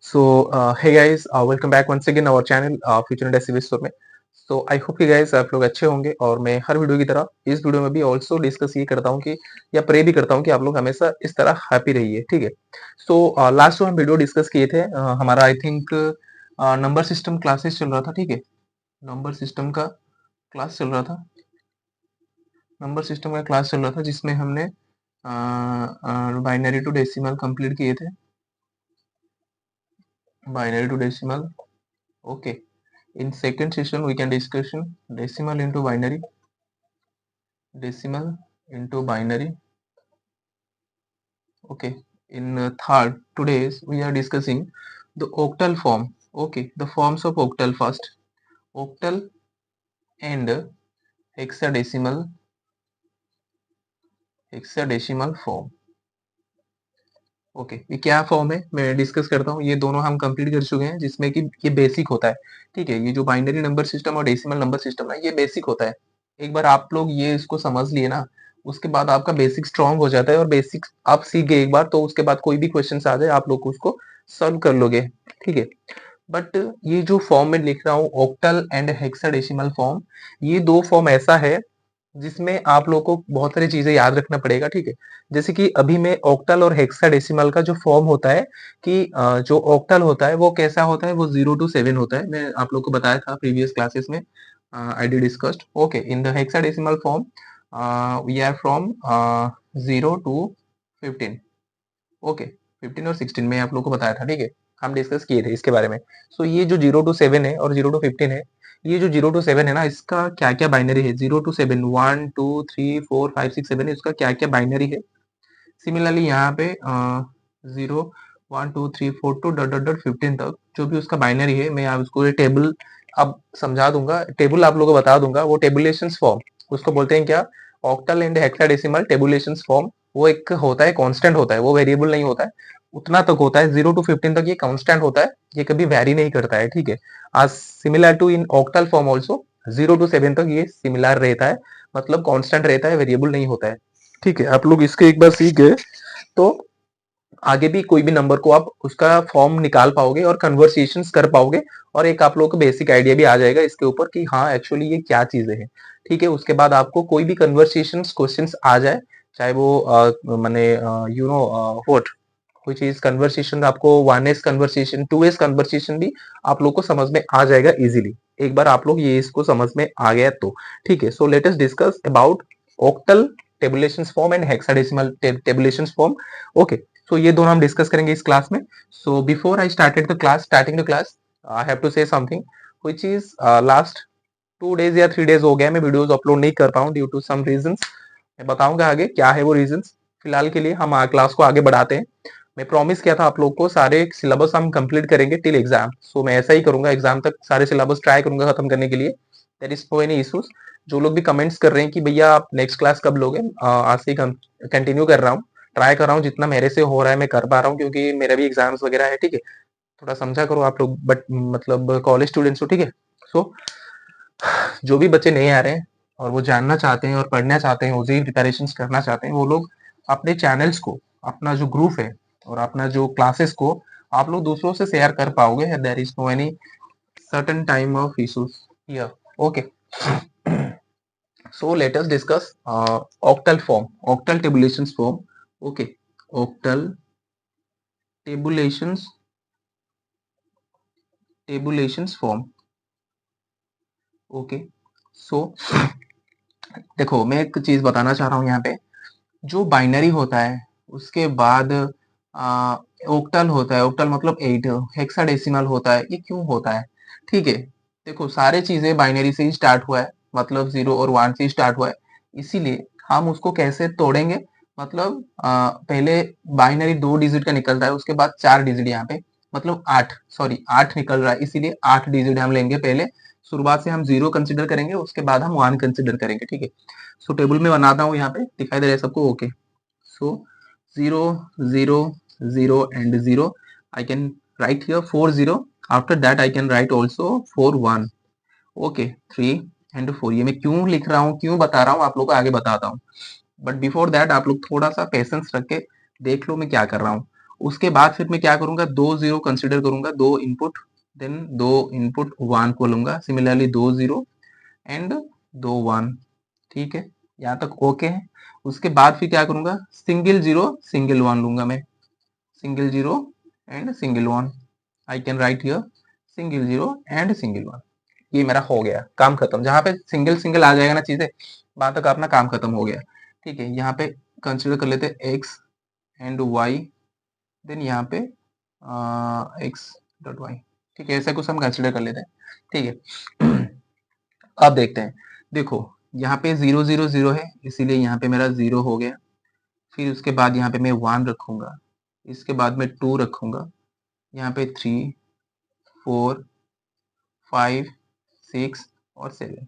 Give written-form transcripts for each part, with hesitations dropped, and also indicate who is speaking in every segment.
Speaker 1: Hey guys, welcome back once again our channel Future India Civil Store में। I hope कि guys आप लोग अच्छे होंगे और मैं हर वीडियो की तरह इस वीडियो में भी ऑल्सो डिस्कस ये करता हूँ कि या प्रे भी करता हूँ कि आप लोग हमेशा इस तरह हैप्पी रहिए, ठीक है। लास्ट जो हम वीडियो डिस्कस किए थे, हमारा I think number system classes चल रहा था, ठीक है। नंबर सिस्टम का क्लास चल रहा था नंबर सिस्टम का क्लास चल रहा था जिसमें हमने बाइनरी टू डेसिमल कंप्लीट किए थे। Binary to decimal, okay. In second session, we can discussion decimal into binary. Decimal into binary. Okay. In third, today's we are discussing the octal form. Okay, the forms of octal first. Octal and hexadecimal form. Okay ये क्या form है मैं discuss करता हूँ। ये दोनों हम complete कर चुके हैं जिसमें कि ये बेसिक होता है, ठीक है। ये जो बाइनरी नंबर सिस्टम और डेसिमल नंबर सिस्टम है ये बेसिक होता है। एक बार आप लोग ये इसको समझ लिए ना, उसके बाद आपका बेसिक स्ट्रांग हो जाता है और बेसिक आप सीख गए एक बार तो उसके बाद कोई भी क्वेश्चन आ जाए आप लोग उसको सॉल्व कर लोगे, ठीक है। बट ये जो फॉर्म में लिख रहा हूँ ऑक्टल एंड हेक्साडेसिमल फॉर्म, ये दो फॉर्म ऐसा है जिसमें आप लोग को बहुत सारी चीजें याद रखना पड़ेगा, ठीक है। जैसे कि अभी मैं ऑक्टल और हेक्साडेसिमल का जो फॉर्म होता है कि जो ऑक्टल होता है वो कैसा होता है, वो 0 to 7 होता है। मैं आप लोग को बताया था प्रीवियस क्लासेस में, I did discussed. Okay, in the hexadecimal form we are from 0 to 15। Okay, 15 और 16 में आप लोग को बताया था, ठीक है। हम डिस्कस किए थे इसके बारे में। ये जो 0 to 7 है और 0 to 15 है, ये जो 0 to 7 है ना, इसका क्या क्या बाइनरी है। 0 to 7 1 2 3 4 5 6 7 इसका क्या क्या बाइनरी है। सिमिलरली यहाँ पे 0 1 2 3 4 टू 15 तक जो भी उसका बाइनरी है, मैं आप उसको टेबल अब समझा दूंगा, टेबल आप लोगों को बता दूंगा। वो टेबुलेशन फॉर्म उसको बोलते हैं क्या, octal and hexadecimal tabulation form. वो एक होता है कांस्टेंट होता है, वो वेरिएबल नहीं होता है। उतना तक होता है 0 to 15 तक ये कांस्टेंट होता है, ये कभी वेरी नहीं करता है, ठीक है। आज similar to in octal form also 0 to 7 तक ये सिमिलर रहता है, मतलब कांस्टेंट रहता है, वेरिएबल नहीं होता है, ठीक है। आप लोग इसके एक बार सीख गए तो आगे भी कोई भी नंबर को आप उसका फॉर्म निकाल पाओगे और कन्वर्सेशंस कर पाओगे और एक आप लोगों को बेसिक आइडिया भी आ जाएगा इसके ऊपर कि हाँ एक्चुअली ये क्या चीजें हैं, ठीक है। उसके बाद आपको कोई भी कन्वर्सेशंस क्वेश्चंस आ जाए, चाहे वो माने यू नो व्हाट कोई चीज कन्वर्सेशन, आपको 1s कन्वर्सेशन 2s कन्वर्सेशन भी आप लोग को समझ में आ जाएगा इजीली, एक बार आप लोग ये इसको समझ में आ गया तो, ठीक है। So let us discuss about octal tabulation form and hexadecimal tabulation form. Okay, so ये दोनों हम डिस्कस करेंगे इस क्लास में। So before I starting the class I have to say something which is last 2 days या 3 days हो गया मैं वीडियोस अपलोड नहीं कर पाऊँ ड्यू टू सम रीजंस। मैं बताऊंगा आगे क्या है वो रीजंस। फिलहाल के लिए हम क्लास को आगे बढ़ाते हैं। मैं प्रॉमिस किया था आप लोग को सारे सिलेबस हम कंप्लीट करेंगे टिल एग्जाम, सो मैं ऐसा ही करूंगा, एग्जाम तक सारे सिलेबस ट्राई करूंगा खत्म करने के लिए। There is no any issues. जो लोग भी कमेंट्स कर रहे हैं कि भैया आप नेक्स्ट क्लास कब लोगे, आज से कंटिन्यू कर रहा हूँ, ट्राई कर रहा हूँ, जितना मेरे से हो रहा है मैं कर पा रहा हूँ क्योंकि मेरा भी एग्जाम्स वगैरह है, ठीक है। थोड़ा समझा करो आप लोग, बट मतलब कॉलेज स्टूडेंट्स हो, ठीक है। सो जो भी बच्चे नहीं आ रहे हैं और वो जानना चाहते हैं और पढ़ना चाहते हैं, उसी प्रिपरेशन करना चाहते हैं, वो लोग अपने चैनल्स को, अपना जो ग्रुप है और अपना जो क्लासेस को आप लोग दूसरों से शेयर कर पाओगे। There is no any certain time of issues here, okay. So let us discuss octal form, octal tabulations form, okay. Octal tabulations tabulations form, okay. So देखो मैं एक चीज बताना चाह रहा हूँ यहाँ पे, जो बाइनरी होता है उसके बाद ओक्टल होता है, ओक्टल मतलब 8, हेक्साडेसिमल होता है, ये क्यों होता है, ठीक है। देखो सारे चीजें बाइनरी से ही स्टार्ट हुआ है, मतलब 0 और 1 से ही स्टार्ट हुआ है, इसीलिए हम उसको कैसे तोड़ेंगे, मतलब पहले बाइनरी 2 डिजिट का निकलता है, उसके बाद 4 डिजिट यहाँ पे, मतलब 8, सॉरी 8 निकल रहा है, इसीलिए 8 डिजिट हम लेंगे पहले। शुरुआत से हम 0 कंसिडर करेंगे, उसके बाद हम 1 कंसिडर करेंगे, ठीक है। सो टेबल में बनाता हूँ, यहाँ पे दिखाई दे रहा है सबको, okay. So 0 0 0 and 0, I can write here 4 0, after that I can write also 4 1, okay, 3 and 4। ये मैं क्यों लिख रहा हूँ, क्यों बता रहा हूँ आप लोग को आगे बताता हूँ, बट बिफोर दैट आप लोग थोड़ा सा पेशेंस रख के देख लो मैं क्या कर रहा हूँ। उसके बाद फिर मैं क्या करूंगा, 2 0 कंसिडर करूंगा, 2 इनपुट, देन 2 इनपुट 1 को लूंगा, सिमिलरली 2 0 एंड 2 1। ठीक है, यहाँ तक ओके है। उसके बाद फिर क्या करूंगा, सिंगल 0 सिंगल 1 लूंगा मैं, single 0 and single 1। I can write here single 0 and single 1। ये मेरा हो गया, काम खत्म। जहां पे सिंगल सिंगल आ जाएगा ना चीजें, वहां तक अपना काम खत्म हो गया। ठीक है, यहाँ पे कंसिडर कर लेते हैं x एंड y, देन यहाँ पे x डॉट वाई। ठीक है, ऐसा कुछ हम कंसिडर कर लेते हैं। ठीक है अब देखते हैं, देखो यहाँ पे 0 0 0 है, इसीलिए यहाँ पे मेरा 0 हो गया। फिर उसके बाद यहाँ पे मैं 1 रखूंगा, इसके बाद में 2 रखूंगा, यहाँ पे 3 4 5 6 और 7।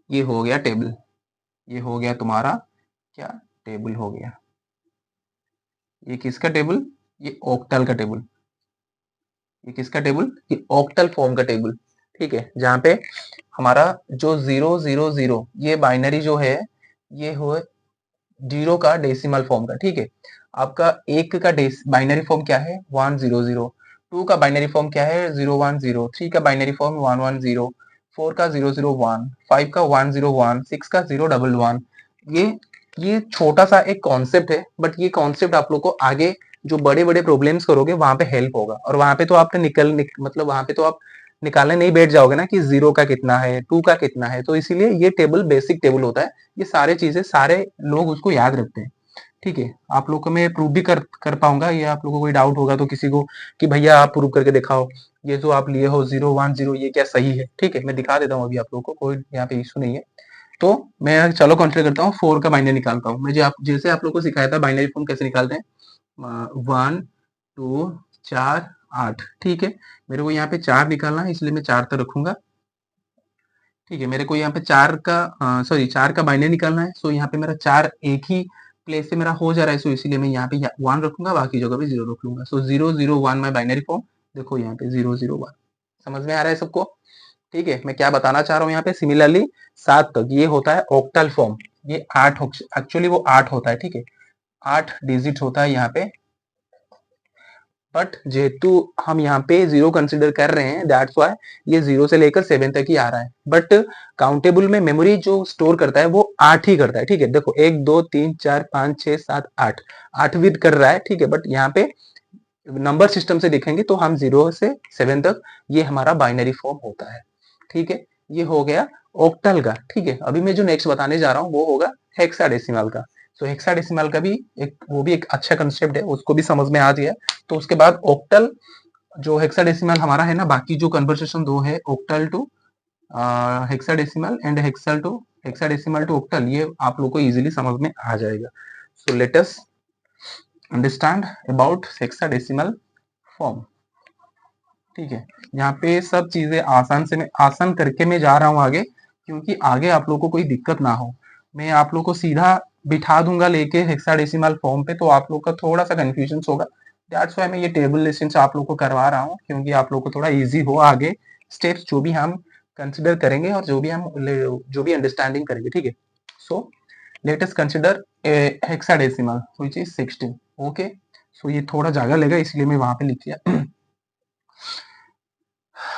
Speaker 1: ये हो गया टेबल, ये हो गया तुम्हारा क्या, टेबल हो गया। ये किसका टेबल, ये ऑक्टल का टेबल। ये किसका टेबल, ये ऑक्टल फॉर्म का टेबल। ठीक है, जहां पे हमारा जो 0 0 0 ये बाइनरी जो है, ये हो 0 का डेसिमल फॉर्म का। ठीक है, आपका 1 का बाइनरी फॉर्म क्या है, 1 0 0। 2 का बाइनरी फॉर्म क्या है, 0 1 0। 3 का बाइनरी फॉर्म 1 1 0। 4 का 0 0 1। 5 का 1 0 1। 6 का 0 1 1। ये छोटा सा एक कॉन्सेप्ट है, बट ये कॉन्सेप्ट आप लोग को आगे जो बड़े बड़े प्रॉब्लम्स करोगे वहां पे हेल्प होगा। और वहां पे तो आपने मतलब वहां पे तो आप निकालने नहीं बैठ जाओगे ना कि 0 का कितना है, 2 का कितना है। तो इसीलिए ये टेबल बेसिक टेबल होता है। ये सारे चीजें सारे लोग उसको याद रखते हैं। ठीक है, आप लोग को मैं प्रूव भी कर पाऊंगा। ये आप लोगों को कोई डाउट होगा तो किसी को कि भैया आप प्रूव करके दिखाओ, ये जो आप लिए हो 0 1 0 ये क्या सही है। ठीक है, मैं दिखा देता हूँ अभी आप लोगों को, कोई यहाँ पे इशू नहीं है। तो मैं चलो कंसिडर करता हूँ 4 का बाइनरी निकालता हूँ। मैं जैसे आप लोग को सिखाया था बाइनरी फॉर्म कैसे निकालते हैं, 1 2 4 8। ठीक है, मेरे को यहाँ पे 4 निकालना है, इसलिए मैं 4 तक रखूंगा। ठीक है, मेरे को यहाँ पे 4 का सॉरी 4 का बाइनरी निकालना है। सो यहाँ पे मेरा 4 एक ही प्लेस से मेरा हो जा रहा है, सो इसीलिए मैं यहाँ पे 1 रखूंगा, बाकी जगह पे 0 रख लूंगा। सो 0 0 1 माई बाइनरी फॉर्म। देखो यहाँ पे 0 0 1 समझ में आ रहा है सबको। ठीक है, मैं क्या बताना चाह रहा हूँ यहाँ पे, सिमिलरली 7 तक ये होता है ऑक्टल फॉर्म। ये 8 एक्चुअली वो 8 होता है। ठीक है, 8 डिजिट होता है यहाँ पे, बट जेहेतु हम यहाँ पे 0 कंसिडर कर रहे हैं, दैट्स व्हाई ये 0 से लेकर 7 तक ही आ रहा है। बट काउंटेबल में मेमोरी जो स्टोर करता है वो 8 ही करता है। ठीक है, देखो 1 2 3 4 5 6 7 8, 8 विद कर रहा है। ठीक है, बट यहाँ पे नंबर सिस्टम से देखेंगे तो हम 0 से 7 तक ये हमारा बाइनरी फॉर्म होता है। ठीक है, ये हो गया ऑक्टल का। ठीक है, अभी मैं जो नेक्स्ट बताने जा रहा हूँ वो होगा हेक्साडेसिमल का। तो हेक्साडेसिमल का भी एक अच्छा कंसेप्ट है, उसको भी समझ में आ गया। तो उसके बाद ऑक्टल जो हेक्साडेसिमल हमारा है ना, बाकी जो कन्वर्सेशन दो है octal to hexadecimal and hexadecimal to octal, ये आप लोग को इजीली समझ में आ जाएगा। So let us understand about hexadecimal form. ठीक है, यहाँ पे सब चीजें मैं आसान करके मैं जा रहा हूँ आगे, क्योंकि आगे आप लोग को कोई दिक्कत ना हो। मैं आप लोग को सीधा बिठा दूंगा लेके हेक्साडेसिमल फॉर्म पे, तो आप लोग का थोड़ा सा कंफ्यूजन होगा। दैट्स व्हाई मैं ये टेबल लेसन आप लोग को करवा रहा हूँ, क्योंकि आप लोग को थोड़ा इजी हो आगे स्टेप्स जो भी हम कंसिडर करेंगे और जो भी अंडरस्टैंडिंग करेंगे। ठीक है, so let us consider hexadecimal which is 16। Okay, so ये थोड़ा जगह लेगा इसलिए मैं वहां पे लिख दिया।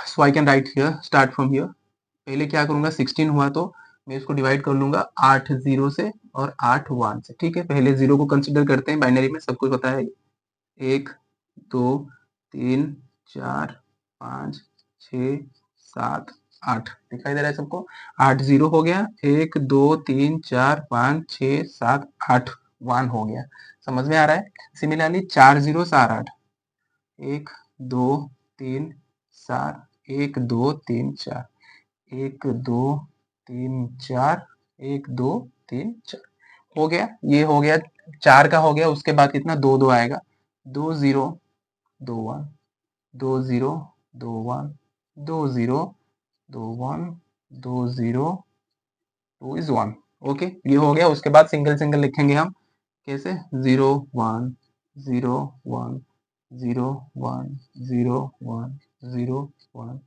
Speaker 1: So I can write here, start from here. पहले क्या करूंगा, 16 हुआ तो मैं इसको डिवाइड कर लूंगा 8 0 से और 8 1 से। ठीक है, पहले 0 को कंसिडर करते हैं, बाइनरी में सब कुछ पता है। 1 2 3 4 5 6 7 8 दिखाई दे रहा है सबको। 8 0 हो गया, 1 2 3 4 5 6 7 8 1 हो गया। समझ में आ रहा है। सिमिलरली 4 0 4 8, 1 2 3 4 1 2 3 4, 1 2 3 4 1 2 3 4 हो गया। ये हो गया 4 का हो गया। उसके बाद कितना, 2 2 आएगा, 2 0 2 1 2 0 2 1 2 0 2 1 2 0 2 इज 1। ओके, ये हो गया। उसके बाद सिंगल सिंगल लिखेंगे हम कैसे, 0 1 0 1 0 1 0 1 0 1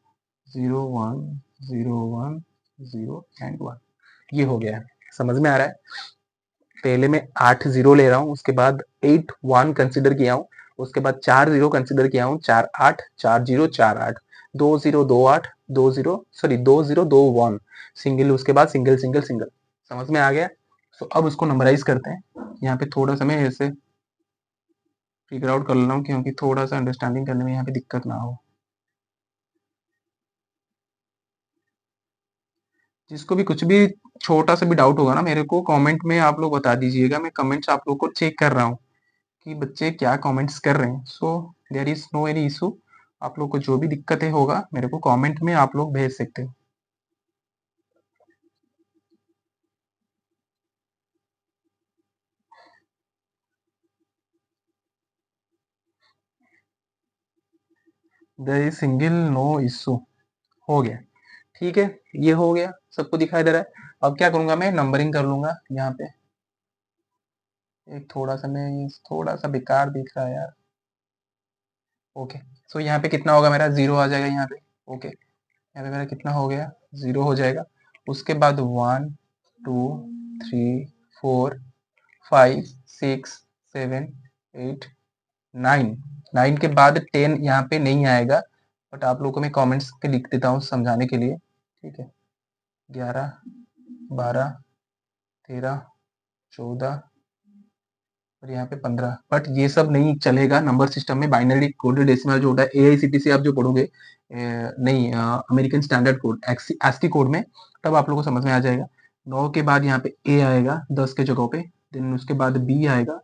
Speaker 1: 0 1 0 1 0 एंड 1। ये हो गया है, समझ में आ रहा है। पहले मैं 8 0 ले रहा हूँ, उसके बाद 8 1 कंसिडर किया हूँ, उसके बाद 4 जीरो कंसिडर किया हूँ, 4 8 4 जीरो 4 8 2 0 2 8 2 0 सॉरी 2 0 2 1 सिंगल, उसके बाद सिंगल सिंगल सिंगल। समझ में आ गया? तो अब उसको नंबराइज करते हैं। यहाँ पे थोड़ा सा मैं ऐसे फिगर आउट कर ले रहा हूँ क्योंकि थोड़ा सा अंडरस्टैंडिंग करने में यहाँ पे दिक्कत ना हो। जिसको भी कुछ भी छोटा सा भी डाउट होगा ना, मेरे को कमेंट में आप लोग बता दीजिएगा। मैं कमेंट्स आप लोग को चेक कर रहा हूँ कि बच्चे क्या कमेंट्स कर रहे हैं। So there is no any issue. आप लोग को जो भी दिक्कतें होगा मेरे को कमेंट में आप लोग भेज सकते हो। There is single no issue. हो गया, ठीक है, ये हो गया, सबको दिखाई दे रहा है। अब क्या करूंगा, मैं नंबरिंग कर लूंगा यहाँ पे। एक थोड़ा सा मैं थोड़ा सा बेकार दिख रहा है यार। ओके, सो यहाँ पे कितना होगा मेरा, जीरो आ जाएगा यहाँ पे। ओके, यहाँ पे मेरा कितना हो गया, जीरो हो जाएगा। उसके बाद 1 2 3 4 5 6 7 8 9 9 के बाद 10 यहाँ पे नहीं आएगा, बट आप लोगों को मैं कमेंट्स पे लिख देता हूँ समझाने के लिए, ठीक है। 11 12 13 14 और यहाँ पे 15। बट ये सब नहीं चलेगा नंबर सिस्टम में। बाइनरी कोडेड डेसिमल जो होता है, एआईसीटी से आप जो पढ़ोगे, नहीं American standard code ASCII code में, तब आप लोगों को समझ में आ जाएगा। 9 के बाद यहाँ पे ए आएगा 10 के जगह पे, देन उसके बाद बी आएगा,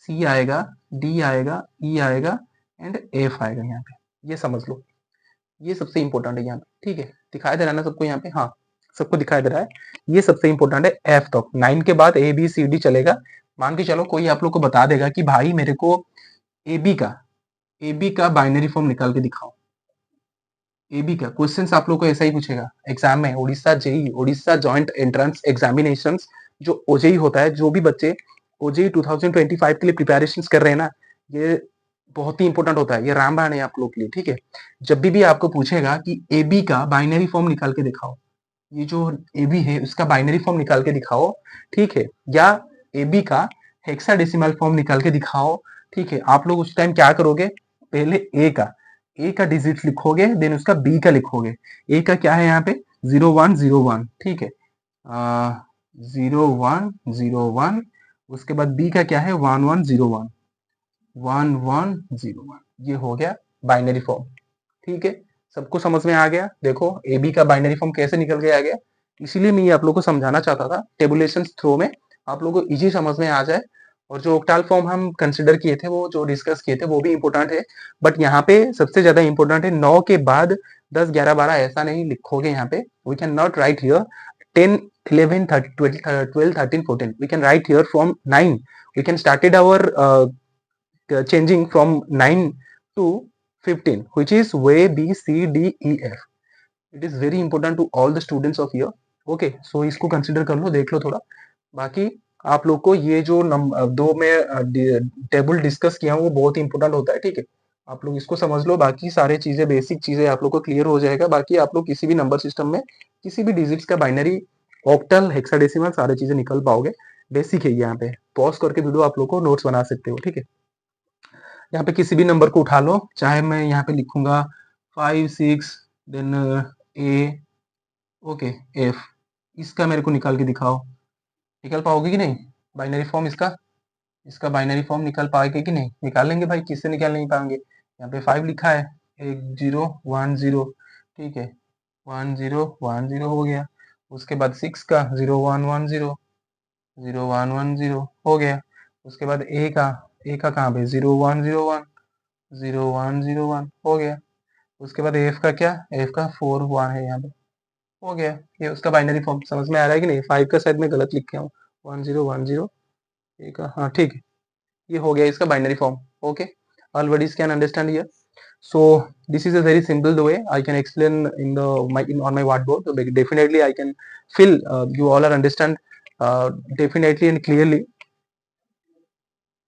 Speaker 1: सी आएगा, डी आएगा, ई आएगा एंड एफ आएगा यहाँ पे। ये समझ लो, ये सबसे इंपॉर्टेंट है यहाँ पे, ठीक है। दिखाई दे रहा है ना सबको यहाँ पे? हाँ, सबको दिखाई दे रहा है। ये सबसे इंपॉर्टेंट है एफ तक। 9 के बाद ए बी सी डी चलेगा। मान के चलो कोई आप लोग को बता देगा कि भाई मेरे को ए बी का बाइनरी फॉर्म निकाल के दिखाओ। ए बी का क्वेश्चंस आप लोग को ऐसा ही पूछेगा एग्जाम में। Orissa JE, Orissa joint entrance examination, जो ओजेई होता है, जो भी बच्चे ओजेई 2025 के लिए प्रिपरेशन कर रहे हैं ना, ये बहुत ही इंपॉर्टेंट होता है। ये रामबाण है आप लोग के लिए, ठीक है। जब भी आपको पूछेगा कि ए बी का बाइनरी फॉर्म निकाल के दिखाओ, ये जो ए बी है उसका बाइनरी फॉर्म निकाल के दिखाओ, ठीक है, या ए बी का हेक्साडेसिमल फॉर्म निकाल के दिखाओ, ठीक है। आप लोग उस टाइम क्या करोगे, पहले ए का डिजिट लिखोगे, देन उसका बी का लिखोगे। ए का क्या है यहाँ पे 0101, ठीक है, 0101। उसके बाद बी का क्या है 1101, 1101। ये हो गया बाइनरी फॉर्म, ठीक है। सबको समझ में आ गया? देखो ए बी का बाइनरी फॉर्म कैसे निकल के आ गया। इसीलिए मैं ये आप लोग को समझाना चाहता था टेबुलेशन थ्रो में, आप लोगों को इजी समझ में आ जाए। और जो ऑक्टाल फॉर्म हम कंसिडर किए थे, वो जो डिस्कस किए थे, वो भी इंपॉर्टेंट है। बट यहाँ पे सबसे ज्यादा इंपॉर्टेंट है 9 के बाद 10 11 12 ऐसा नहीं लिखोगे यहाँ पे। We can not write here 10 11 12 13 14। We can write here from 9। We can started our changing from 9 to 15, which is way B C D E F. It is very important to all the students of here. Okay, so इसको consider कर लो, देख लो थोड़ा। बाकी आप लोग को ये जो दो में टेबल डिस्कस किया हूँ वो बहुत इंपॉर्टेंट होता है, ठीक है। आप लोग इसको समझ लो, बाकी सारी चीजें बेसिक चीजें आप लोग को क्लियर हो जाएगा। बाकी आप लोग किसी भी नंबर सिस्टम में किसी भी डिजिट्स का बाइनरी, ऑक्टल, हेक्साडेसिमल सारी चीजें निकल पाओगे। बेसिक है। यहाँ पे पॉज करके वीडियो आप लोग को नोट्स बना सकते हो, ठीक है। यहाँ पे किसी भी नंबर को उठा लो, चाहे मैं यहाँ पे लिखूंगा 5 6 देन ए, ओके, एफ। इसका मेरे को निकाल के दिखाओ। निकाल पाओगे कि नहीं बाइनरी फॉर्म इसका? इसका बाइनरी फॉर्म निकाल पाएंगे कि नहीं? निकाल लेंगे भाई, किससे निकाल नहीं पाएंगे। यहाँ पे 5 लिखा है, 1 0 1 0, ठीक है, 1 0 1 0 हो गया। उसके बाद 6 का 0 1 1 0, 0 1 1 0 हो गया। उसके बाद ए का कहाँ पे 0 1 0 1, 0 1 0 1 हो गया। उसके बाद एफ का क्या, एफ का 4 1 है यहाँ पे, हो गया। ये उसका बाइनरी फॉर्म समझ में आ रहा है कि नहीं? 5 का शायद मैं गलत लिख के हूँ, 1 0 1 0 ए का, हाँ ठीक है। ये हो गया इसका binary form. Okay, all buddies can understand here. So this is a very simple way I can explain in the on my whiteboard. So definitely I can feel you all are understand definitely and clearly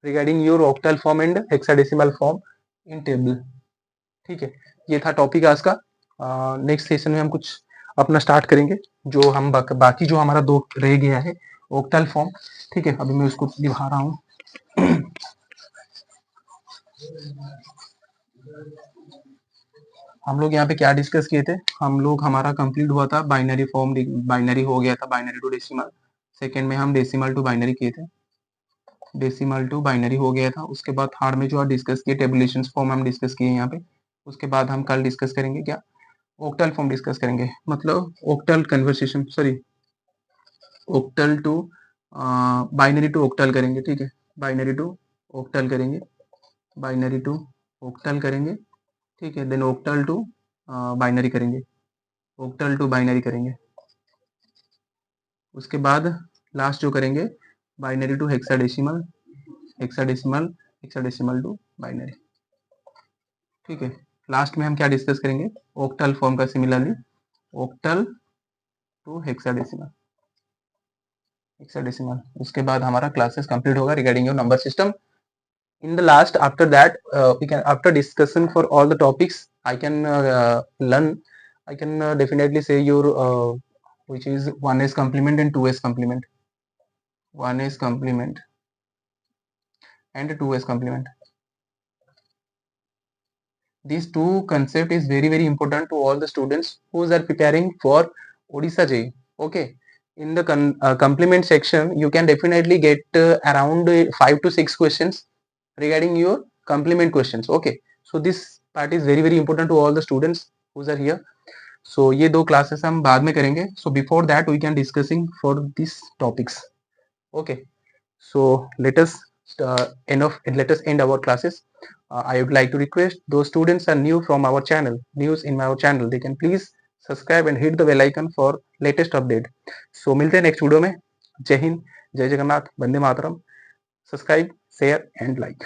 Speaker 1: regarding your octal form and hexadecimal form in table, ठीक है। ये था topic आज का। Next session में हम कुछ अपना स्टार्ट करेंगे, जो हम बाकी जो हमारा दो रह गया है ओक्टल फॉर्म, ठीक है। अभी मैं उसको दिखा रहा हूँ। हम लोग यहाँ पे क्या डिस्कस किए थे, हम लोग हमारा कंप्लीट हुआ था बाइनरी फॉर्म, बाइनरी हो गया था, बाइनरी टू डेसिमल। सेकेंड में हम डेसिमल टू बाइनरी किए थे, डेसिमल टू बाइनरी हो गया था। उसके बाद थर्ड में जो डिस्कस किए टेबुलेशन फॉर्म हम डिस्कस किए यहाँ पे। उसके बाद हम कल डिस्कस करेंगे क्या, ओक्टल फॉर्म डिस्कस करेंगे, मतलब octal conversation, sorry octal to binary to octal करेंगे, ठीक है, बाइनरी टू ओक्टल करेंगे, बाइनरी टू ओक्टल करेंगे, ठीक है, देन ओक्टल टू बाइनरी करेंगे, ओक्टल टू बाइनरी करेंगे। उसके बाद लास्ट जो करेंगे binary to hexadecimal, hexadecimal, hexadecimal to binary, ठीक है। लास्ट में हम क्या डिस्कस करेंगे, ओक्टल फॉर्म का, similarly octal to hexadecimal, hexadecimal. उसके बाद हमारा क्लासेस कंप्लीट होगा regarding your number system. In the last, after that, we can, after discussion for all the topics, I can learn, I can definitely say your which is 1s complement and 2s complement, 1s complement and 2s complement. These two concept is very important to all the students who are preparing for Odisha JEE. Okay, in the complement section you can definitely get around 5 to 6 questions regarding your complement questions. Okay, so this part is very important to all the students who are here. So ये दो classes हम बाद में करेंगे, so before that we can discussing for these topics. Okay, so let us let us end our classes. I would like to request those students are new from our channel, news in our channel, they can please subscribe and hit the bell icon for latest update. So मिलते हैं next video में। जय हिंद, जय जगन्नाथ, वंदे मातरम। Subscribe, share and like.